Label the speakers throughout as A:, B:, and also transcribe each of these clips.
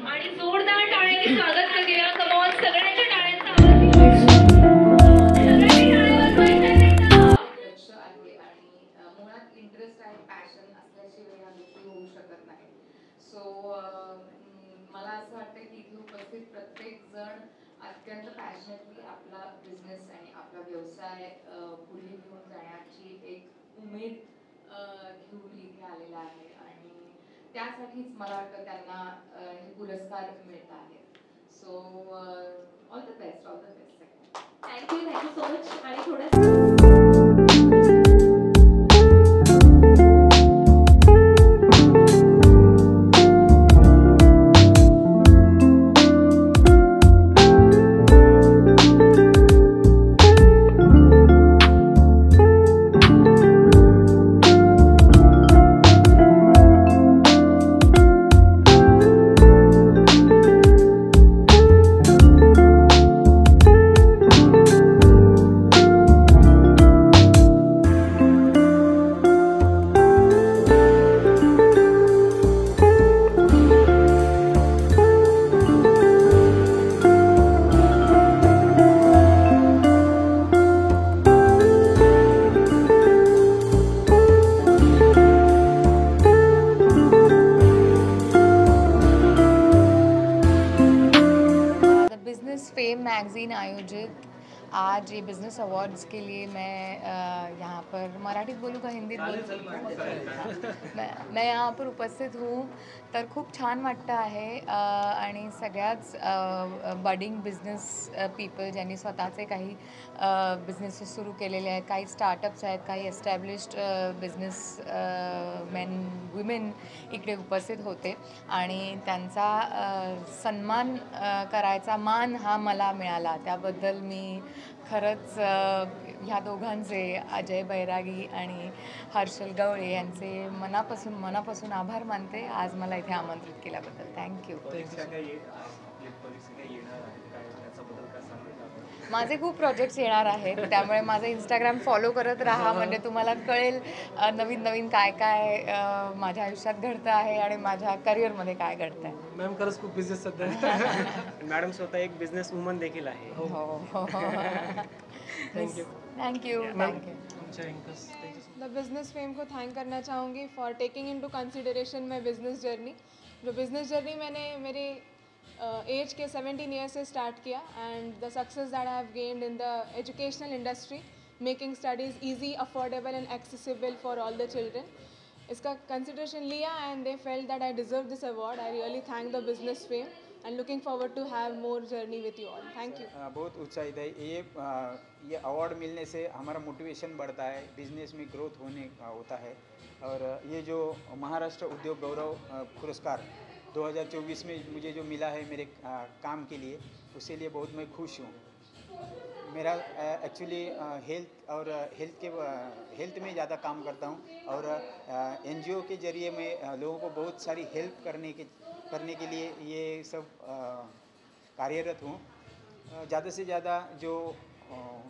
A: आणि जोरदार टाळ्यांनी स्वागत करूया. कमॉन सगळ्यांच्या टाळ्यांचा आवाज सगळ्यांनी टाळ्या वाजवायच्या.
B: लक्ष आहे आणि मुळात इंटरेस्ट आहे, पॅशन असल्याशिवाय या गोष्टी होऊ शकत नाही. सो मला असं वाटतं की इथे उपस्थित प्रत्येक जण अत्यंत पॅशनेटली आपला बिझनेस आणि आपला व्यवसाय पुढे घेऊन जाण्याची एक उमेद घेऊन इथे आलेला आहे आणि त्यासाठीच मला वाटतं त्यांना हे पुरस्कार मिळत आहेत. So all the best, all the best.
A: Thank you so much. आणि थोडं
B: फेम मैगज़ीन आयोजित आज ये बिज़नेस अवार्ड्स के लिए मैं यहाँ पर मराठीत बोलू का हिंदीत बोलू? मैं यहाँ पर उपस्थित हूँ. तर खूप छान वाटतं आहे आणि सगळ्याच बडिंग बिझनेस पीपल ज्यांनी स्वतःचे काही बिझनेसेस सुरू केलेले आहेत, काही स्टार्टअप्स आहेत, काही एस्टॅब्लिश्ड बिझनेस मेन वुमेन इकडे उपस्थित होते आणि त्यांचा सन्मान करायचा मान हा मला मिळाला. त्याबद्दल मी खरंच ह्या दोघांचे, अजय बैरागी आणि हर्षल गवळे यांचे मनापासून आभार मानते आज मला इथे आमंत्रित केल्याबद्दल. थँक्यू. माझे खूप प्रोजेक्ट्स येणार आहेत, त्यामुळे माझं इंस्टाग्राम फॉलो करत राहा, म्हणजे तुम्हाला कळेल नवीन नवीन काय काय माझ्या आयुष्यात घडतं आहे आणि माझ्या करिअरमध्ये काय घडतं आहे.
C: मॅम खरंच खूप बिझनेस सध्या. मॅडम स्वतः एक बिझनेस वुमन देखील आहे.
B: हो हो.
C: Thank you.
B: Thank you.
D: The business fame को थैंक करना चाहूँगी for taking into consideration my business journey. जो बिज़नेस जर्नी मैंने मेरे एज के 17 ईयर्स से स्टार्ट किया and the success that I have gained in the educational industry, making studies easy, affordable and accessible for all the children. इसका consideration लिया and they felt that I deserve this award. I really thank the business fame end looking forward to have more journey with you all. Thank you.
E: बहुत उत्साहित है. ये award मिलने से हमारा motivation बढ़ता है, बिजनेस में ग्रोथ होता है. और ये जो महाराष्ट्र उद्योग गौरव पुरस्कार 2024 में मुझे जो मिला है मेरे काम के लिए, उसके लिए बहुत मैं खुश हूँ. मेरा एक्चुअली हेल्थ में ज़्यादा काम करता हूँ और NGO के ज़रिए मैं लोगों को बहुत सारी हेल्प करने के लिए ये सब कार्यरत हूँ. ज़्यादा से ज़्यादा जो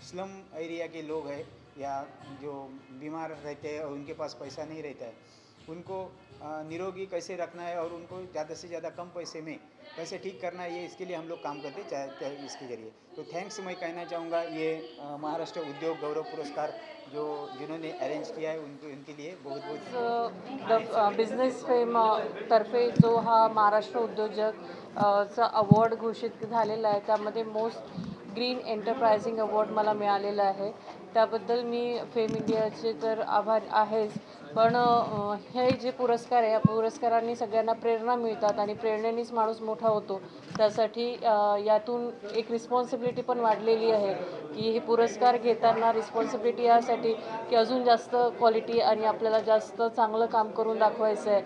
E: स्लम एरिया के लोग हैं या जो बीमार रहते हैं और उनके पास पैसा नहीं रहता है, उनको निरोगी कैसे रखना है और उनको ज़्यादा से ज़्यादा कम पैसे में कैसे ठीक करना है, ये इसके लिए हम लोग काम करते चाहे इसके ज़रिए. तो थैंक्स मैं कहना चाहूँगा ये महाराष्ट्र उद्योग गौरव पुरस्कार जिन्होंने अरेंज किया है उनके लिए बहुत बहुत.
F: बिझनेस फेम तर्फे जो हा महाराष्ट्र उद्योजक चा अवॉर्ड घोषित झालेला आहे, त्यामध्ये मोस्ट ग्रीन एंटरप्राइजिंग अवॉर्ड मला मिळालेला आहे. त्याबद्दल मी फेम इंडियाचे तर आभार आहेच, पण हे जे पुरस्कार आहे या पुरस्कारांनी सगळ्यांना प्रेरणा मिळतात आणि प्रेरणेनेच माणूस मोठा होतो. त्यासाठी यातून एक रिस्पॉन्सिबिलिटी पण वाढलेली आहे की हे पुरस्कार घेताना रिस्पॉन्सिबिलिटी यासाठी की अजून जास्त क्वालिटी आणि आपल्याला जास्त चांगलं काम करून दाखवायचं आहे.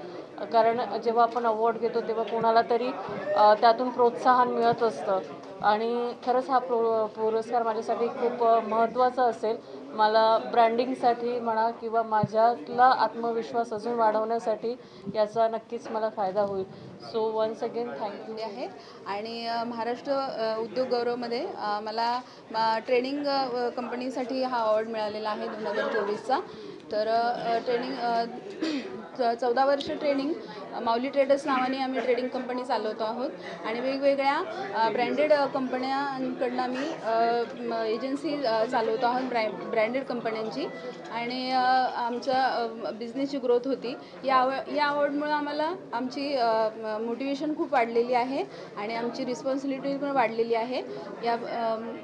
F: कारण जेव्हा आपण अवॉर्ड घेतो तेव्हा कोणाला तरी त्यातून प्रोत्साहन मिळत असतं आणि खरंच हा पुरस्कार माझ्यासाठी खूप महत्त्वाचा असेल. मला ब्रँडिंगसाठी म्हणा किंवा माझ्यातला आत्मविश्वास अजून वाढवण्यासाठी याचा नक्कीच मला फायदा होईल. So once again thank you.
G: आहे. आणि महाराष्ट्र उद्योग गौरवमध्ये मला ट्रेनिंग कंपनीसाठी हा अवॉर्ड मिळालेला आहे 2024चा. तर ट्रेनिंग 14 वर्ष ट्रेनिंग माऊली ट्रेडर्स नावाने आम्ही ट्रेडिंग कंपनी चालवतो आहोत आणि वेगवेगळ्या ब्रँडेड कंपन्यांकडनं आम्ही एजन्सी चालवतो आहोत ब्रँडेड कंपन्यांची. आणि आमच्या बिझनेसची ग्रोथ होती. या अवॉर्डमुळे आम्हाला आमची मोटिवेशन खूप वाढलेली आहे आणि आमची रिस्पॉन्सिबिलिटी पण वाढलेली आहे.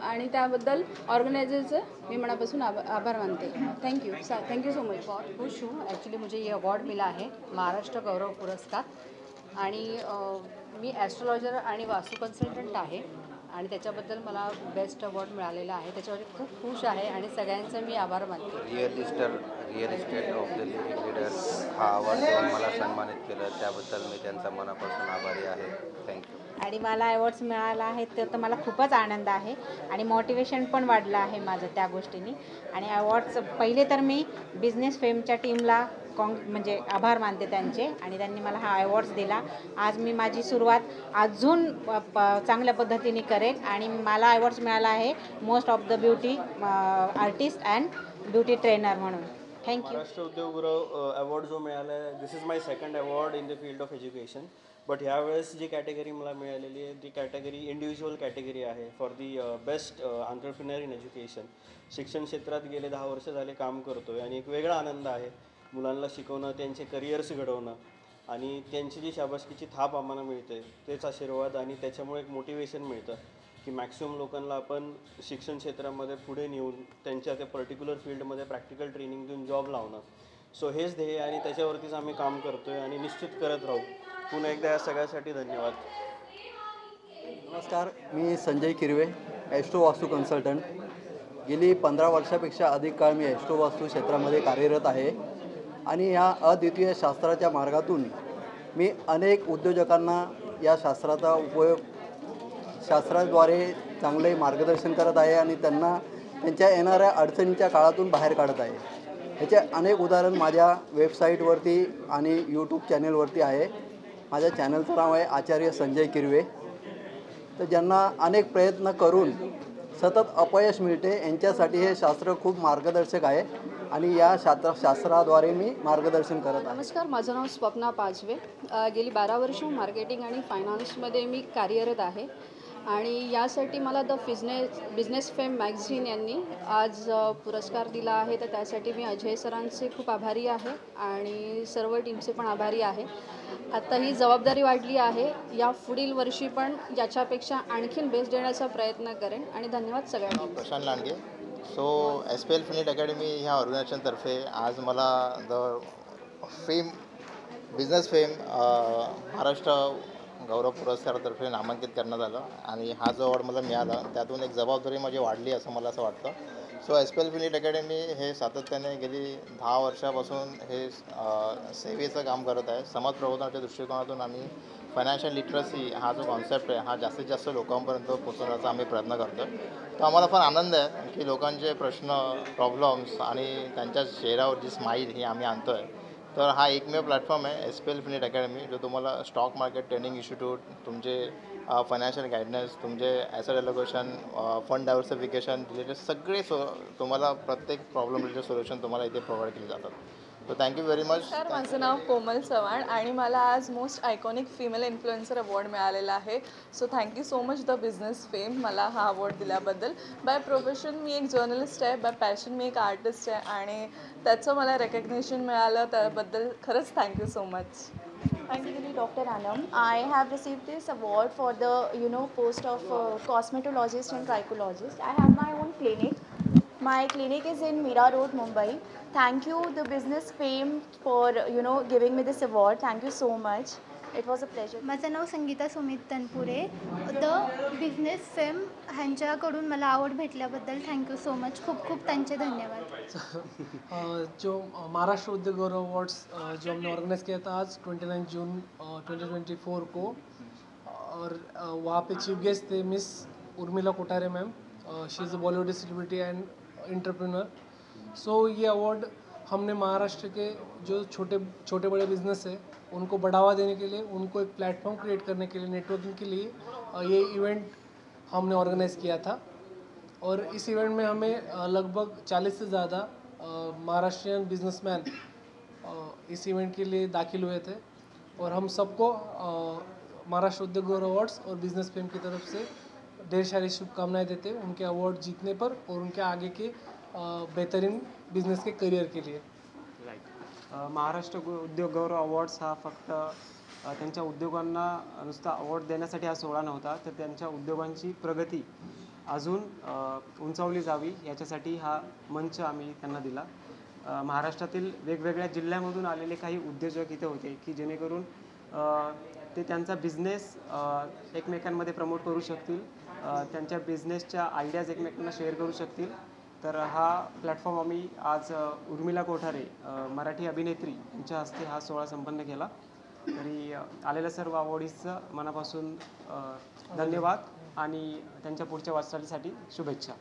G: आणि त्याबद्दल ऑर्गनायझरचं मी मनापासून आभार मानते. Thank you so much.
H: बहुत खुश हूँ. एक्चुअली मुझे ये अवार्ड मिला है महाराष्ट्र गौरव पुरस्कार. आणि मी ॲस्ट्रोलॉजर आणि वास्तू कन्सल्टंट आहे आणि त्याच्याबद्दल मला बेस्ट अवॉर्ड मिळालेला आहे. त्याच्यावर खूप खुश आहे आणि सगळ्यांचं मी आभार मानते.
I: Real estate of the leader हा अवॉर्ड देऊन मला सन्मानित केलं त्याबद्दल मी त्यांचा मनापासून आभारी आहे. थँक्यू.
J: आणि मला अवॉर्ड्स मिळाला आहे तर मला खूपच आनंद आहे आणि मोटिवेशन पण वाढलं आहे माझं त्या गोष्टींनी. आणि अवॉर्ड्स पहिले तर मी बिझनेस फेमच्या टीमला म्हणजे आभार मानते त्यांचे आणि त्यांनी मला हा अवॉर्ड्स दिला. आज मी माझी सुरुवात अजून चांगल्या पद्धतीने करेल आणि मला अवॉर्ड्स मिळाला आहे most of the beauty artist and beauty trainer म्हणून. थँक्यू.
K: महाराष्ट्र उद्योग गौरव अवॉर्ड जो मिळाला आहे this is my second award in the field of education. But ह्यावेळेस जी कॅटेगरी मला मिळालेली आहे ती कॅटेगरी इंडिव्हिज्युअल कॅटेगरी आहे for the best entrepreneur in education. शिक्षण क्षेत्रात गेले 10 वर्ष झाले काम करतो आहे आणि एक वेगळा आनंद आहे मुलांना शिकवणं, त्यांचे करिअर्स घडवणं आणि त्यांची जी शाबासकीची थाप आम्हाला मिळते तेच आशीर्वाद आणि त्याच्यामुळे एक मोटिवेशन मिळतं की मॅक्सिमम लोकांना आपण शिक्षण क्षेत्रामध्ये पुढे नेऊन त्यांच्या त्या पर्टिक्युलर फील्डमध्ये प्रॅक्टिकल ट्रेनिंग देऊन जॉब लावणं. सो हेच ध्येय आणि त्याच्यावरतीच आम्ही काम करतो आहे आणि निश्चित करत राहू. पुन्हा एकदा या सगळ्यासाठी धन्यवाद.
L: नमस्कार, मी संजय किरवे, ॲस्ट्रो वास्तू कन्सल्टंट. गेली 15 वर्षापेक्षा अधिक काळ मी ॲस्ट्रो वास्तू क्षेत्रामध्ये कार्यरत आहे आणि या अद्वितीय शास्त्राच्या मार्गातून मी अनेक उद्योजकांना या शास्त्राचा उपयोग शास्त्राद्वारे चांगले मार्गदर्शन करत आहे आणि त्यांना त्यांच्या येणाऱ्या अडचणीच्या काळातून बाहेर काढत आहे. ह्याचे अनेक उदाहरण माझ्या वेबसाईटवरती आणि यूट्यूब चॅनेलवरती आहे. माझ्या चॅनलचं नाव आहे आचार्य संजय किरवे. तर ज्यांना अनेक प्रयत्न करून सतत अपयश मिळते यांच्यासाठी हे शास्त्र खूप मार्गदर्शक आहे आणि या शास्त्राद्वारे मी मार्गदर्शन करत आहे.
M: नमस्कार, माझं नाव स्वप्ना पाचवे. गेली 12 वर्ष मार्केटिंग आणि फायनान्समध्ये मी कार्यरत आहे आणि यासाठी मला द बिझनेस फेम मॅगझिन यांनी आज पुरस्कार दिला आहे. तर त्यासाठी मी अजय सरांचे खूप आभारी आहे आणि सर्व टीमचे पण आभारी आहे. आता ही जबाबदारी वाढली आहे. या पुढील वर्षी पण याच्यापेक्षा आणखीन बेस्ट देण्याचा प्रयत्न करेन आणि धन्यवाद सगळ्यांना.
N: Prashant Landge. So SPL finite academy ह्या ऑर्गनायझेशनतर्फे आज मला द बिझनेस फेम महाराष्ट्र गौरव पुरस्कारातर्फे नामांकित करण्यात आलं आणि हा जो अवॉर्ड मला मिळाला त्यातून एक जबाबदारी माझी वाढली असं मला असं वाटतं. सो SPL फिनिट अकॅडमी हे सातत्याने गेली 10 वर्षापासून हे सेवेचं काम करत आहे. समाज प्रबोधनाच्या दृष्टिकोनातून आम्ही फायनान्शियल लिटरसी हा जो कॉन्सेप्ट आहे हा जास्तीत जास्त लोकांपर्यंत पोहोचवण्याचा आम्ही प्रयत्न करतो. तर आम्हाला फार आनंद आहे की लोकांचे प्रश्न, प्रॉब्लेम्स आणि त्यांच्या चेहऱ्यावर जी स्माईल ही आम्ही आणतो आहे. तर हा एकमेव प्लॅटफॉर्म आहे SPL फिनिट अकॅडमी जो तुम्हाला स्टॉक मार्केट ट्रेनिंग इन्स्टिट्यूट, तुमचे फायनान्शियल गायडन्स, तुमचे asset allocation, fund diversification related सगळे तुम्हाला प्रत्येक प्रॉब्लेम रिलेटेड सोल्युशन तुम्हाला इथे प्रोव्हाइड केले जातात. So thank you very much.
D: Sir, माझं नाव कोमल चव्हाण आणि मला आज most iconic female influencer award मिळालेला आहे. So thank you so much the Business fame मला हा अवॉर्ड दिल्याबद्दल. बाय प्रोफेशन मी एक जर्नलिस्ट आहे, बाय पॅशन मी एक आर्टिस्ट आहे आणि त्याचं मला रेकग्निशन मिळालं त्याबद्दल खरंच thank you so much.
O: Basically, Dr. Anam, I have received this award for the post of cosmetologist and tricologist. I have my own clinic. My clinic is in Mira Road, Mumbai. Thank you, the business fame, for giving me this award. Thank you so much. It was a pleasure.
P: माझं नाव Sangeeta Sumit Tanpure. The Business Fame ह्यांच्याकडून मला आवड भेटल्याबद्दल thank you so much. खूप खूप त्यांचे धन्यवाद.
Q: जो महाराष्ट्र उद्योग गौरव अवार्ड्स जो हमने ऑर्गेनाइज किया था आज 29 जून 2024 को, और वहाँ पे चीफ गेस्ट थे miss Urmila Kothare ma'am. She is a Bollywood celebrity end entrepreneur. So ये अवार्ड हमने महाराष्ट्र के जो छोटे बड़े बिजनेस है उनको बढ़ावा देने के लिए, उनको एक प्लेटफॉर्म क्रिएट करने के लिए, नेटवर्किंग के लिए ये इवेंट हमने ऑर्गेनाइज़ किया था। और इस इवेंट में हमें लगभग 40 से ज़्यादा महाराष्ट्रियन बिजनेसमैन इस इवेंट के लिए दाखिल हुए थे और हम सबको महाराष्ट्र उद्योग गौरव अवार्ड्स और बिजनेस फेम की तरफ से ढेर सारी शुभकामनाएं देते हैं उनके अवार्ड जीतने पर और उनके आगे के बेहतरीन बिजनेस के करियर के लिए।
C: महाराष्ट्र उद्योग गौरव अवॉर्ड्स हा फक्त त्यांच्या उद्योगांना नुसता अवॉर्ड देण्यासाठी हा सोहळा नव्हता, तर त्यांच्या उद्योगांची प्रगती अजून उंचावली जावी याच्यासाठी हा मंच आम्ही त्यांना दिला। महाराष्ट्रातील वेगवेगळ्या जिल्ह्यामधून आलेले काही उद्योजक इथे होते की जेणेकरून ते त्यांचा बिझनेस एकमेकांमध्ये प्रमोट करू शकतील, त्यांच्या बिझनेसच्या आयडियाज एकमेकांना शेअर करू शकतील। तर हा प्लॅटफॉर्म आम्ही आज उर्मिला कोठारे मराठी अभिनेत्री यांच्या हस्ते हा सोहळा संपन्न केला। तरी आलेल्या सर्व अवॉर्डीजचं मनापासून धन्यवाद आणि त्यांच्या पुढच्या वाटचालीसाठी शुभेच्छा।